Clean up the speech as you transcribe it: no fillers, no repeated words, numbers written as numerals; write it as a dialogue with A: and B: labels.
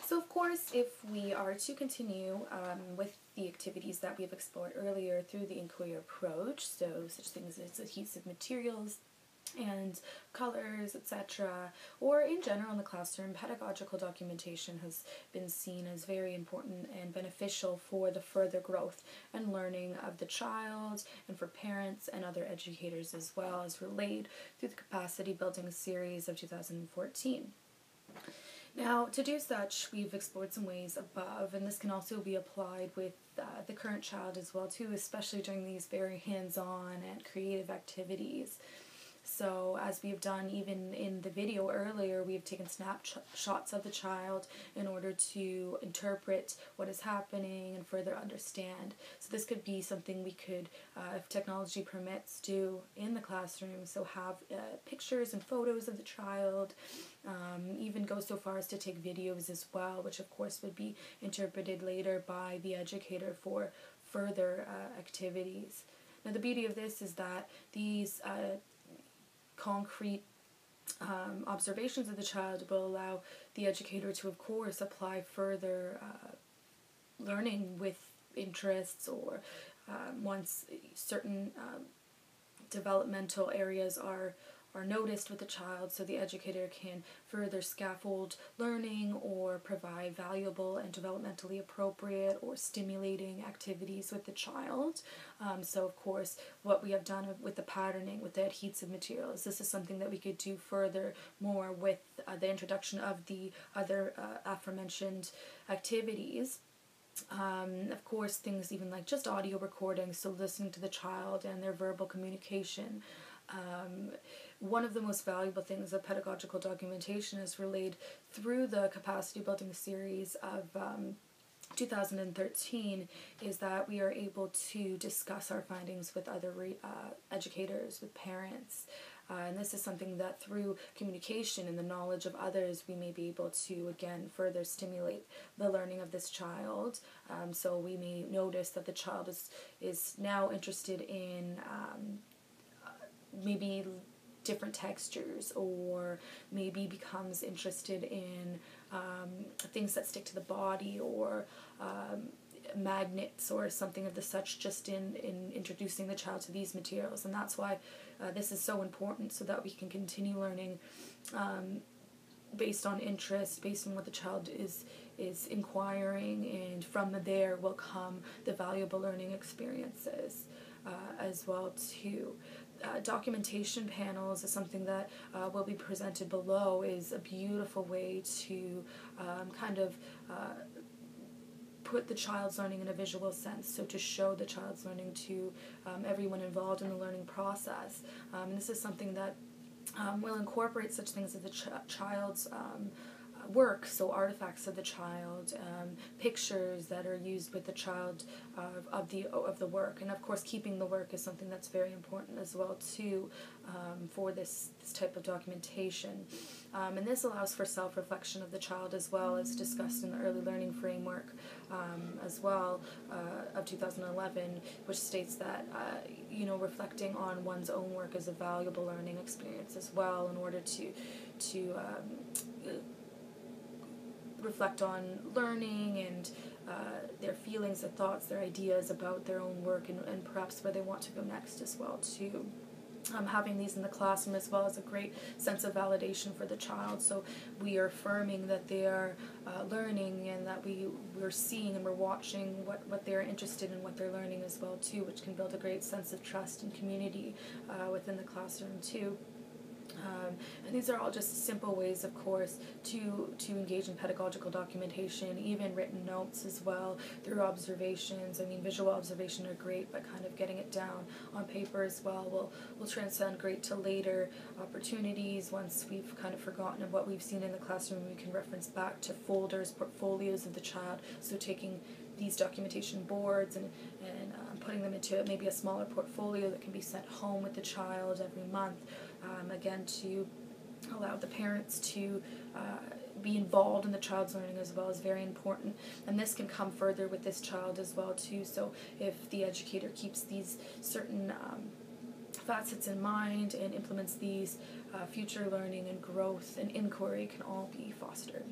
A: So of course, if we are to continue with the activities that we've explored earlier through the inquiry approach, so such things as adhesive materials and colors, etc., or in general in the classroom, pedagogical documentation has been seen as very important and beneficial for the further growth and learning of the child and for parents and other educators as well, as relayed through the capacity building series of 2014. Now, to do such, we've explored some ways above, and this can also be applied with the current child as well too, especially during these very hands-on and creative activities. So, as we've done even in the video earlier, we've taken snapshots of the child in order to interpret what is happening and further understand. So this could be something we could, if technology permits, do in the classroom. So have pictures and photos of the child, even go so far as to take videos as well, which of course would be interpreted later by the educator for further activities. Now the beauty of this is that these concrete observations of the child will allow the educator to, of course, apply further learning with interests, or once certain developmental areas are noticed with the child, so the educator can further scaffold learning or provide valuable and developmentally appropriate or stimulating activities with the child. So of course, what we have done with the patterning, with the adhesive materials, this is something that we could do further more with the introduction of the other aforementioned activities. Of course, things even like just audio recording, so listening to the child and their verbal communication. One of the most valuable things of pedagogical documentation is relayed through the capacity building series of 2013 is that we are able to discuss our findings with other educators, with parents. And this is something that through communication and the knowledge of others, we may be able to, again, further stimulate the learning of this child. So we may notice that the child is now interested in maybe different textures, or maybe becomes interested in things that stick to the body, or magnets or something of the such, just in introducing the child to these materials. And that's why this is so important, so that we can continue learning based on interest, based on what the child is inquiring, and from there will come the valuable learning experiences as well too. Documentation panels is something that will be presented below, is a beautiful way to kind of put the child's learning in a visual sense, so to show the child's learning to everyone involved in the learning process. And this is something that will incorporate such things as the child's work, so artifacts of the child, pictures that are used with the child of the work, and of course keeping the work is something that's very important as well too, for this type of documentation. And this allows for self-reflection of the child, as well as discussed in the early learning framework as well of 2011, which states that reflecting on one's own work is a valuable learning experience as well, in order to reflect on learning and their feelings, their thoughts, their ideas about their own work, and perhaps where they want to go next as well too. Having these in the classroom as well as a great sense of validation for the child, so we are affirming that they are learning, and that we're seeing and we're watching what they're interested in, what they're learning as well too, which can build a great sense of trust and community within the classroom too. And these are all just simple ways, of course, to engage in pedagogical documentation, even written notes as well, through observations. I mean, visual observation are great, but kind of getting it down on paper as well will transcend great to later opportunities. Once we've kind of forgotten of what we've seen in the classroom, we can reference back to folders, portfolios of the child, so taking these documentation boards and putting them into maybe a smaller portfolio that can be sent home with the child every month, again to allow the parents to be involved in the child's learning as well, is very important. And this can come further with this child as well too, so if the educator keeps these certain facets in mind and implements these, future learning and growth and inquiry can all be fostered.